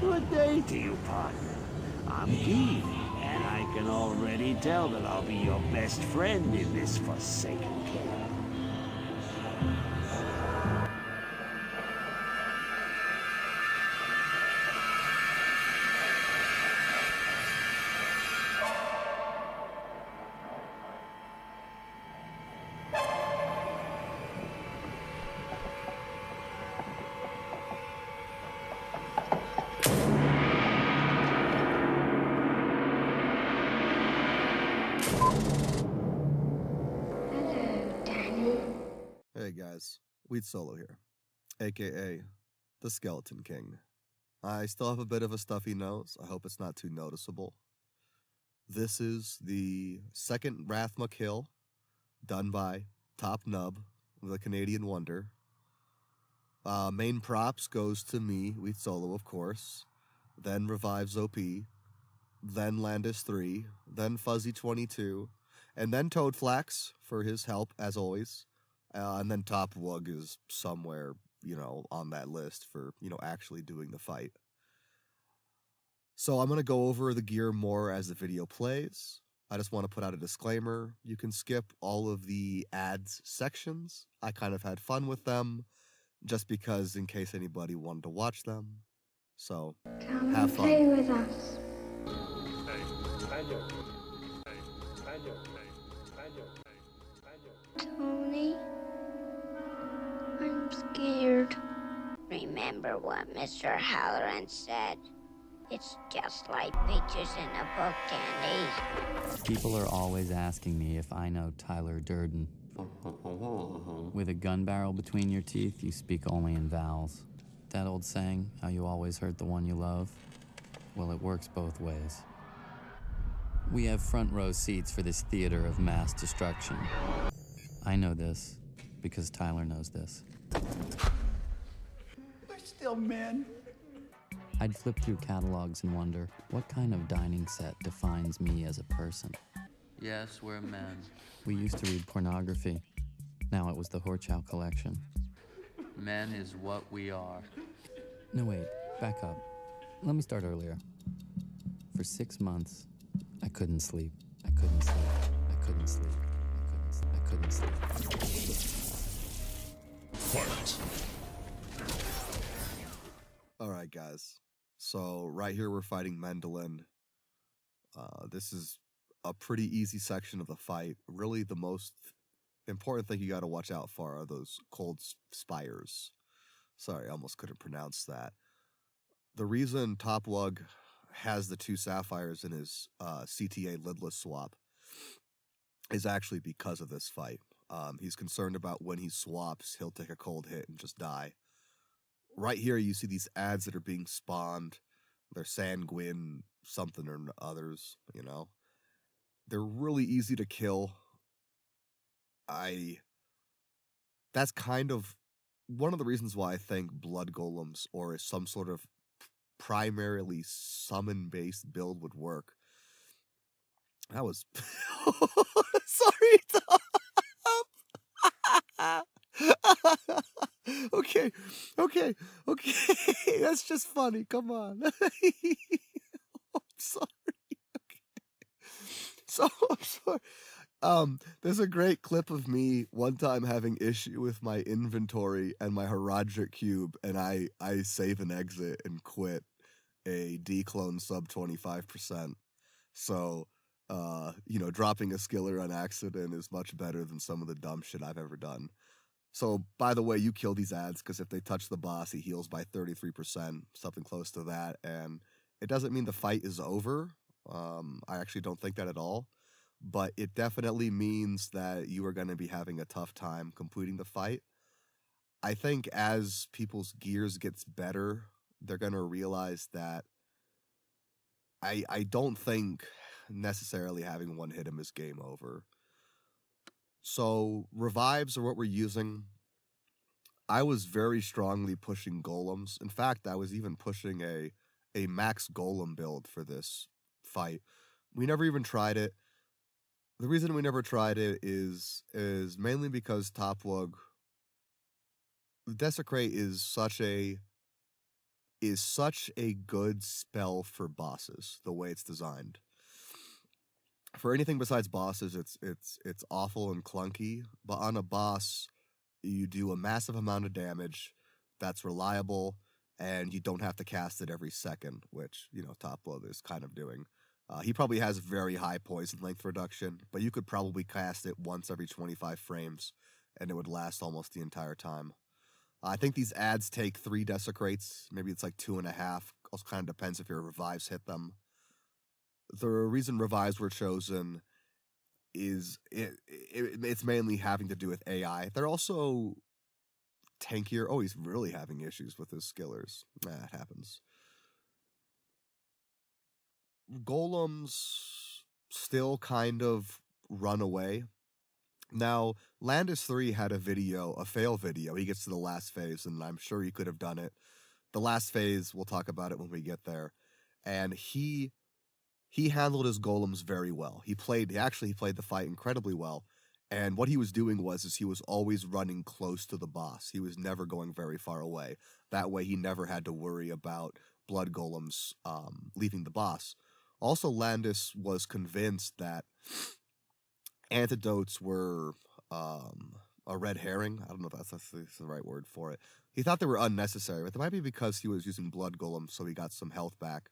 Good day to you, partner. I'm Dee, and I can already tell that I'll be your best friend in this forsaken camp. Hey guys, Weed Solo here, aka the Skeleton King. I still have a bit of a stuffy nose. I hope it's not too noticeable. This is the second Rathma kill done by Top Nub, the Canadian Wonder. Main props goes to me, Weed Solo, of course. Then Revives OP. Then Landis 3. Then Fuzzy 22. And then Toadflax for his help, as always. And then TOPWOOG is somewhere, on that list for, actually doing the fight. So I'm going to go over the gear more as the video plays. I just want to put out a disclaimer. You can skip all of the ads sections. I kind of had fun with them, just because in case anybody wanted to watch them. So, have fun. Play with us. Tony, I'm scared. Remember what Mr. Halloran said. It's just like pictures in a book, Candy. People are always asking me if I know Tyler Durden. With a gun barrel between your teeth, you speak only in vowels. That old saying, how you always hurt the one you love? Well, it works both ways. We have front row seats for this theater of mass destruction. I know this because Tyler knows this. We're still men. I'd flip through catalogs and wonder, what kind of dining set defines me as a person? Yes, we're men. We used to read pornography. Now it was the Horchow collection. Men is what we are. No, wait, back up. Let me start earlier. For 6 months, I couldn't sleep. I couldn't sleep. I couldn't sleep. I couldn't sleep. Fight. Alright guys, so right here we're fighting Mendeln. This is a pretty easy section of the fight. Really the most important thing you gotta watch out for are those cold spires. Sorry, I almost couldn't pronounce that. The reason TOPWOOG has the 2 sapphires in his CTA lidless swap is actually because of this fight. He's concerned about when he swaps, he'll take a cold hit and just die. Right here, you see these ads that are being spawned. They're sanguine something or others, They're really easy to kill. That's kind of one of the reasons why I think blood golems or some sort of primarily summon-based build would work. That was... Sorry, Tom. Okay. That's just funny. Come on. I'm sorry. Okay. So, I'm sorry. There's a great clip of me one time having issue with my inventory and my Heraldric cube, and I save and exit and quit a declone sub 25%. So, dropping a skiller on accident is much better than some of the dumb shit I've ever done. So, by the way, you kill these ads, because if they touch the boss, he heals by 33%, something close to that, and it doesn't mean the fight is over. I actually don't think that at all, but it definitely means that you are going to be having a tough time completing the fight. I think as people's gears gets better, they're going to realize that I don't think necessarily having one hit him is game over. So, revives are what we're using. I was very strongly pushing golems. In fact, I was even pushing a max golem build for this fight. We never even tried it. The reason we never tried it is mainly because TOPWOOG... Desecrate is such a is such a good spell for bosses, the way it's designed. For anything besides bosses, it's awful and clunky, but on a boss, you do a massive amount of damage that's reliable, and you don't have to cast it every second, which, TOPWOOG is kind of doing. He probably has very high poison length reduction, but you could probably cast it once every 25 frames, and it would last almost the entire time. I think these ads take 3 desecrates, maybe it's like 2.5. Also kind of depends if your revives hit them. The reason revives were chosen is it's mainly having to do with AI. They're also tankier. Oh, he's really having issues with his skillers. It happens. Golems still kind of run away. Now, Landis 3 had a fail video. He gets to the last phase, and I'm sure he could have done it. The last phase, we'll talk about it when we get there. And he handled his golems very well. He played the fight incredibly well. And what he was doing was he was always running close to the boss. He was never going very far away. That way he never had to worry about blood golems leaving the boss. Also, Landis was convinced that antidotes were a red herring. I don't know if that's the right word for it. He thought they were unnecessary, but it might be because he was using blood golems, so he got some health back.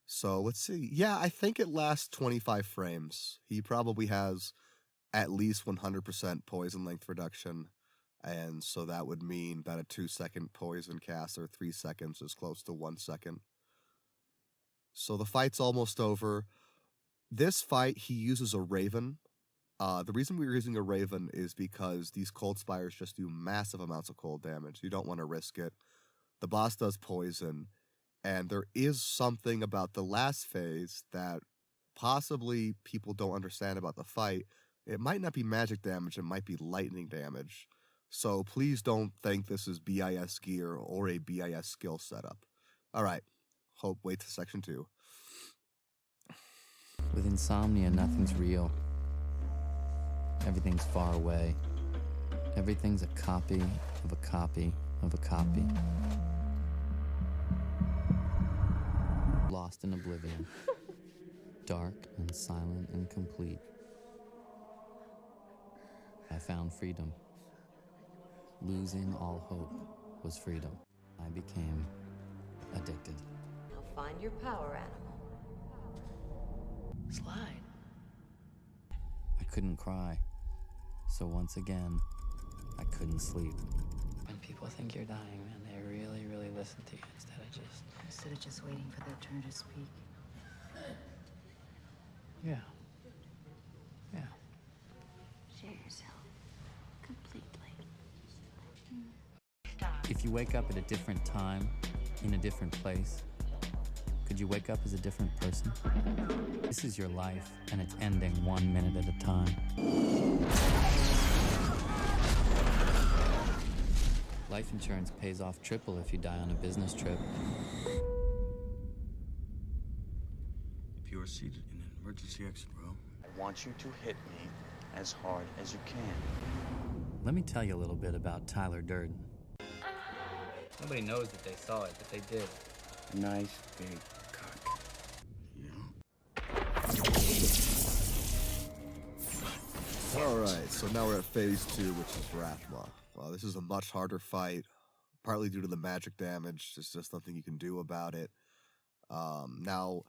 So let's see. Yeah, I think it lasts 25 frames. He probably has at least 100% poison length reduction. And so that would mean that a 2-second poison cast or 3 seconds is close to 1 second. So the fight's almost over. This fight, he uses a raven. The reason we were using a raven is because these cold spires just do massive amounts of cold damage. You don't want to risk it. The boss does poison. And there is something about the last phase that possibly people don't understand about the fight. It might not be magic damage, it might be lightning damage. So please don't think this is BIS gear or a BIS skill setup. Alright, wait to section 2. With insomnia, nothing's real. Everything's far away. Everything's a copy of a copy of a copy. Lost in oblivion. Dark and silent and complete. I found freedom. Losing all hope was freedom. I became addicted. Now find your power animal. Slide. I couldn't cry. So once again, I couldn't sleep. When people think you're dying, man, they really, really listen to you Instead of just waiting for their turn to speak. Yeah. Yeah. Share yourself completely. If you wake up at a different time, in a different place, could you wake up as a different person? This is your life, and it's ending 1 minute at a time. Life insurance pays off triple if you die on a business trip. If you are seated in an emergency exit row, I want you to hit me as hard as you can. Let me tell you a little bit about Tyler Durden. Nobody knows that they saw it, but they did. Nice big cock. Yeah. Alright, so now we're at phase 2, which is Rathma. Well, this is a much harder fight, partly due to the magic damage. There's just nothing you can do about it. Now,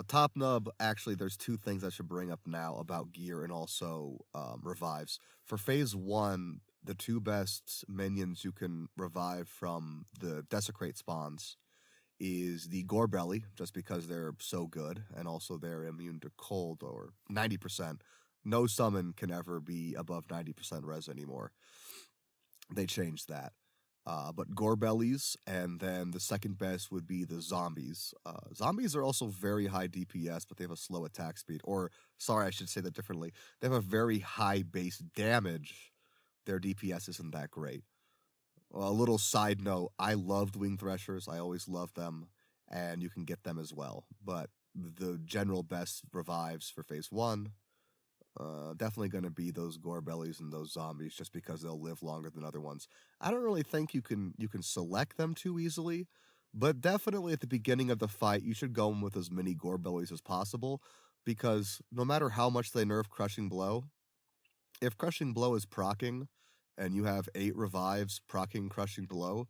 Top Nub, actually, there's 2 things I should bring up now about gear and also revives. For phase 1, the 2 best minions you can revive from the Desecrate spawns is the Gorebelly, just because they're so good, and also they're immune to cold, or 90%. No summon can ever be above 90% res anymore. They changed that. But Gorebellies, and then the second best would be the Zombies. Zombies are also very high DPS, but they have a slow attack speed. Or, sorry, I should say that differently. They have a very high base damage. Their DPS isn't that great. A little side note, I loved Wing Threshers. I always loved them, and you can get them as well. But the general best revives for phase 1, definitely going to be those Gorebellies and those Zombies, just because they'll live longer than other ones. I don't really think you can select them too easily, But definitely at the beginning of the fight, you should go in with as many gore bellies as possible, because no matter how much they nerf Crushing Blow, if Crushing Blow is proccing, and you have 8 revives proccing Crushing Blow,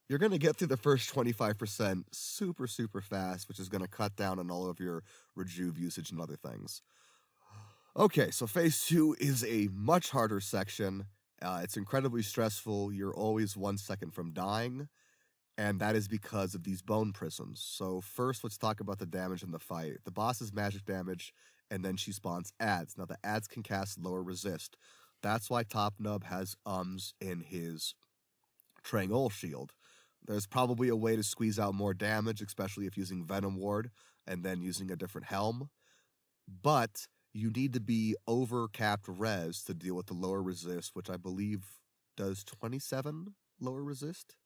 you're going to get through the first 25% super, super fast, which is going to cut down on all of your rejuve usage and other things. Okay, so phase 2 is a much harder section. It's incredibly stressful. You're always 1 second from dying, and that is because of these bone prisms. So first, let's talk about the damage in the fight. The boss is magic damage, and then she spawns ads. Now, the ads can cast lower resist. That's why Top Nub has ums in his Trangol shield. There's probably a way to squeeze out more damage, especially if using Venom Ward and then using a different helm. But you need to be over capped res to deal with the lower resist, which I believe does 27 lower resist.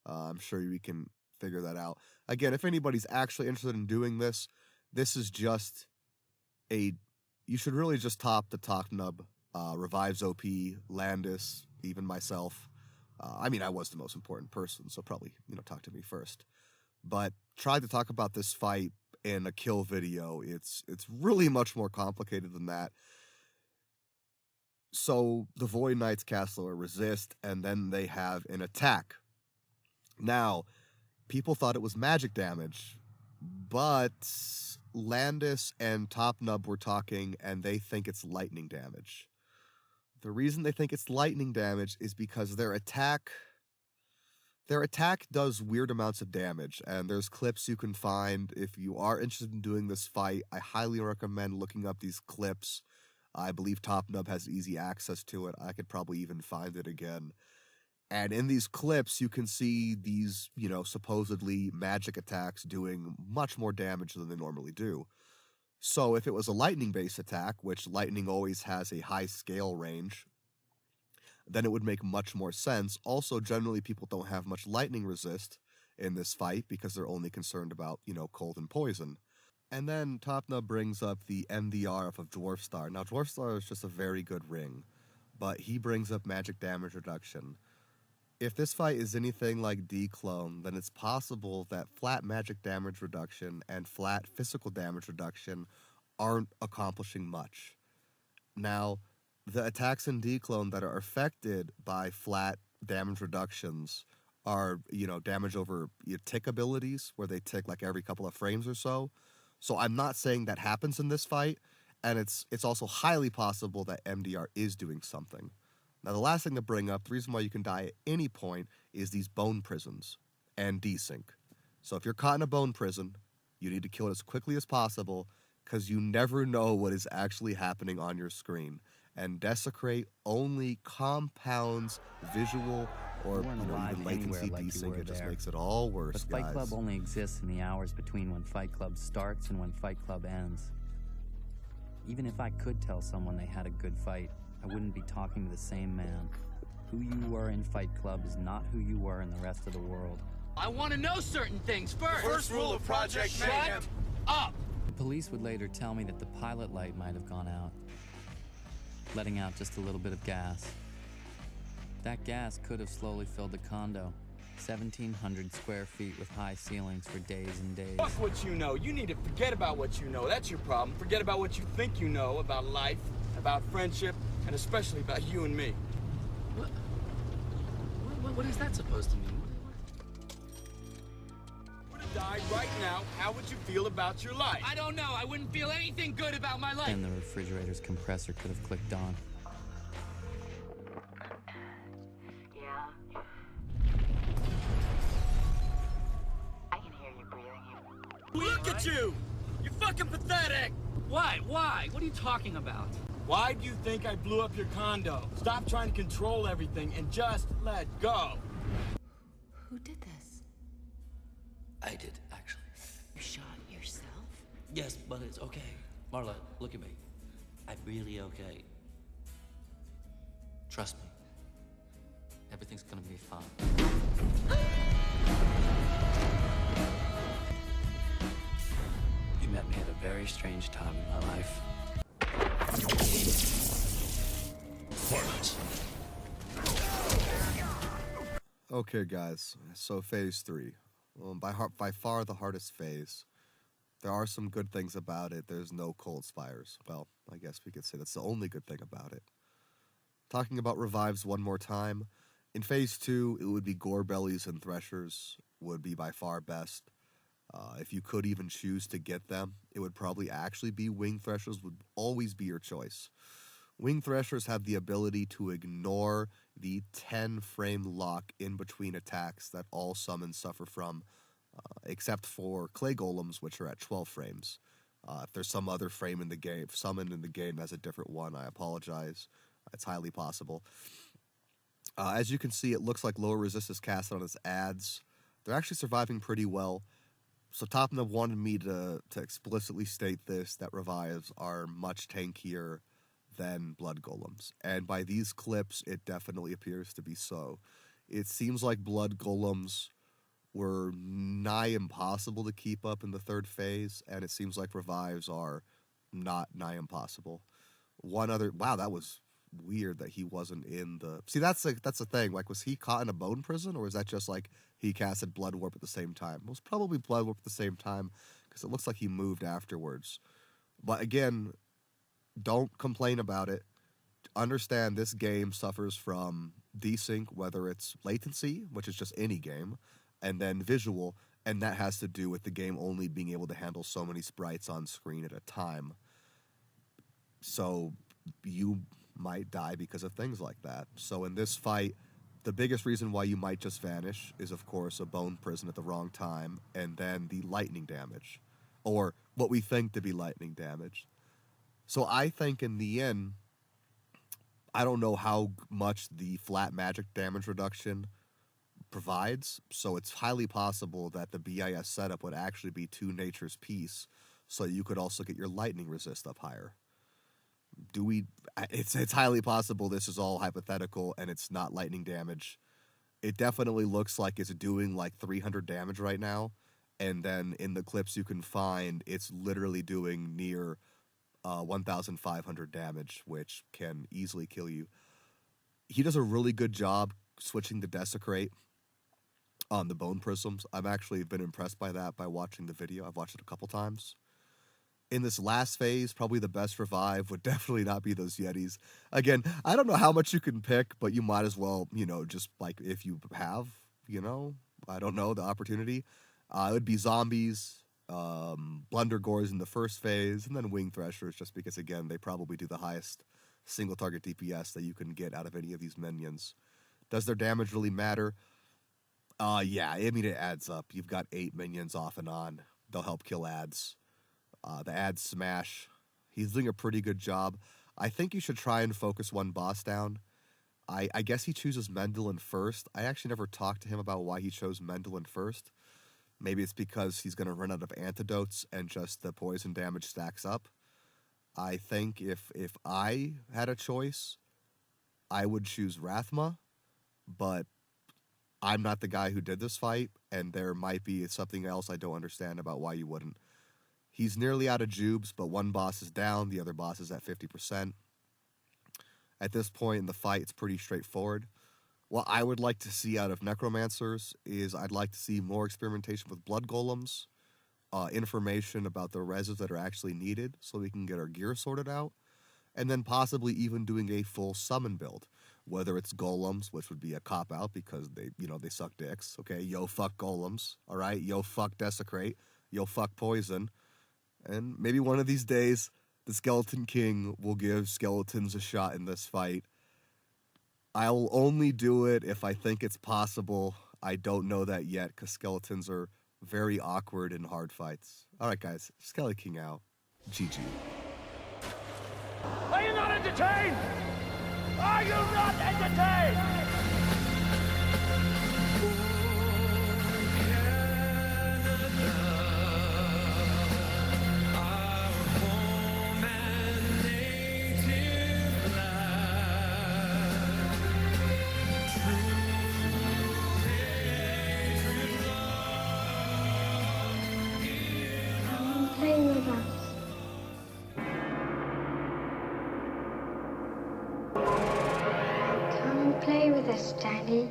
I'm sure we can figure that out. Again, if anybody's actually interested in doing this, this is just a... You should really just top the Tok Nub. Revives OP, Landis, even myself. I mean, I was the most important person, so probably, talk to me first. But try to talk about this fight in a kill video. It's really much more complicated than that. So the Void Knights cast lower resist, and then they have an attack. Now, people thought it was magic damage, but Landis and Top Nub were talking, and they think it's lightning damage. The reason they think it's lightning damage is because their attack does weird amounts of damage, and there's clips you can find. If you are interested in doing this fight, I highly recommend looking up these clips. I believe Top Nub has easy access to it. I could probably even find it again. And in these clips, you can see these, supposedly magic attacks doing much more damage than they normally do. So if it was a lightning-based attack, which lightning always has a high scale range, then it would make much more sense. Also, generally, people don't have much lightning resist in this fight because they're only concerned about, cold and poison. And then Top Nub brings up the MDR of Dwarf Star. Now, Dwarf Star is just a very good ring, but he brings up magic damage reduction. If this fight is anything like D-Clone, then it's possible that flat magic damage reduction and flat physical damage reduction aren't accomplishing much. Now, the attacks in D-Clone that are affected by flat damage reductions are, damage over your tick abilities, where they tick like every couple of frames or so. So I'm not saying that happens in this fight, and it's also highly possible that MDR is doing something. Now, the last thing to bring up, the reason why you can die at any point is these bone prisons and desync. So if you're caught in a bone prison, you need to kill it as quickly as possible, because you never know what is actually happening on your screen. And Desecrate only compounds visual or even latency desync. It just makes it all worse, but Fight guys. Club only exists in the hours between when Fight Club starts and when Fight Club ends. Even if I could tell someone they had a good fight, I wouldn't be talking to the same man. Who you were in Fight Club is not who you were in the rest of the world. I want to know certain things first. First rule of Project Mayhem. Shut up! The police would later tell me that the pilot light might have gone out, letting out just a little bit of gas. That gas could have slowly filled the condo, 1,700 square feet with high ceilings for days and days. Fuck what you know. You need to forget about what you know. That's your problem. Forget about what you think you know about life, about friendship, and especially about you and me. What is that supposed to mean? If you died right now, how would you feel about your life? I don't know. I wouldn't feel anything good about my life. And the refrigerator's compressor could have clicked on. Yeah. I can hear you breathing. Look at you! You're fucking pathetic! Why? Why? What are you talking about? Why do you think I blew up your condo? Stop trying to control everything and just let go. Who did this? I did, actually. You shot yourself? Yes, but it's okay. Marla, look at me. I'm really okay. Trust me. Everything's gonna be fine. You met me at a very strange time in my life. Okay, guys, so phase 3. by far the hardest phase. There are some good things about it. There's no cold spires. Well, I guess we could say that's the only good thing about it. Talking about revives one more time. In phase 2, it would be gore bellies and threshers would be by far best. If you could even choose to get them, it would probably actually be wing threshers would always be your choice. Wing threshers have the ability to ignore the 10 frame lock in between attacks that all summons suffer from, except for clay golems, which are at 12 frames. If there's some other frame in the game, summon in the game has a different one, I apologize. It's highly possible. As you can see, it looks like lower resist is cast on its ads. They're actually surviving pretty well. So Topna wanted me to explicitly state this, that revives are much tankier than blood golems. And by these clips, it definitely appears to be so. It seems like blood golems were nigh impossible to keep up in the third phase, and it seems like revives are not nigh impossible. Wow, that was weird that he wasn't in the... See, that's the thing. Like, was he caught in a bone prison, or was that just like he casted Blood Warp at the same time? It was probably Blood Warp at the same time, because it looks like he moved afterwards. But again, don't complain about it. Understand this game suffers from desync, whether it's latency, which is just any game, and then visual, and that has to do with the game only being able to handle so many sprites on screen at a time. So you might die because of things like that. So in this fight, the biggest reason why you might just vanish is, of course, a bone prison at the wrong time, and then the lightning damage, or what we think to be lightning damage. So I think in the end, I don't know how much the flat magic damage reduction provides, so it's highly possible that the BIS setup would actually be 2 Nature's Peace, so you could also get your lightning resist up higher. It's highly possible this is all hypothetical and it's not lightning damage. It definitely looks like it's doing like 300 damage right now, and then in the clips you can find, it's literally doing near 1,500 damage, which can easily kill you. He does a really good job switching to Desecrate on the bone prisms. I've actually been impressed by that by watching the video. I've watched it a couple times. In this last phase, probably the best revive would definitely not be those Yetis. Again, I don't know how much you can pick, but you might as well, just like if you have, I don't know, the opportunity. It would be zombies, Blundergores in the first phase, and then Wing Threshers, just because, again, they probably do the highest single target DPS that you can get out of any of these minions. Does their damage really matter? Yeah, I mean, it adds up. You've got 8 minions off and on. They'll help kill ads. The ad smash, he's doing a pretty good job. I think you should try and focus one boss down. I guess he chooses Mendeln first. I actually never talked to him about why he chose Mendeln first. Maybe it's because he's going to run out of antidotes and just the poison damage stacks up. I think if I had a choice, I would choose Rathma, but I'm not the guy who did this fight, and there might be something else I don't understand about why you wouldn't. He's nearly out of jubes, but one boss is down, the other boss is at 50%. At this point in the fight, it's pretty straightforward. What I would like to see out of Necromancers is I'd like to see more experimentation with blood golems, information about the reses that are actually needed so we can get our gear sorted out, and then possibly even doing a full summon build. Whether it's golems, which would be a cop-out because they suck dicks. Okay, yo, fuck golems. All right, yo, fuck Desecrate. Yo, fuck poison. And maybe one of these days, the Skeleton King will give skeletons a shot in this fight. I'll only do it if I think it's possible. I don't know that yet, because skeletons are very awkward in hard fights. Alright guys, Skeleton King out. GG. Are you not entertained? Are you not entertained? Play with us. Come play with us, Daddy.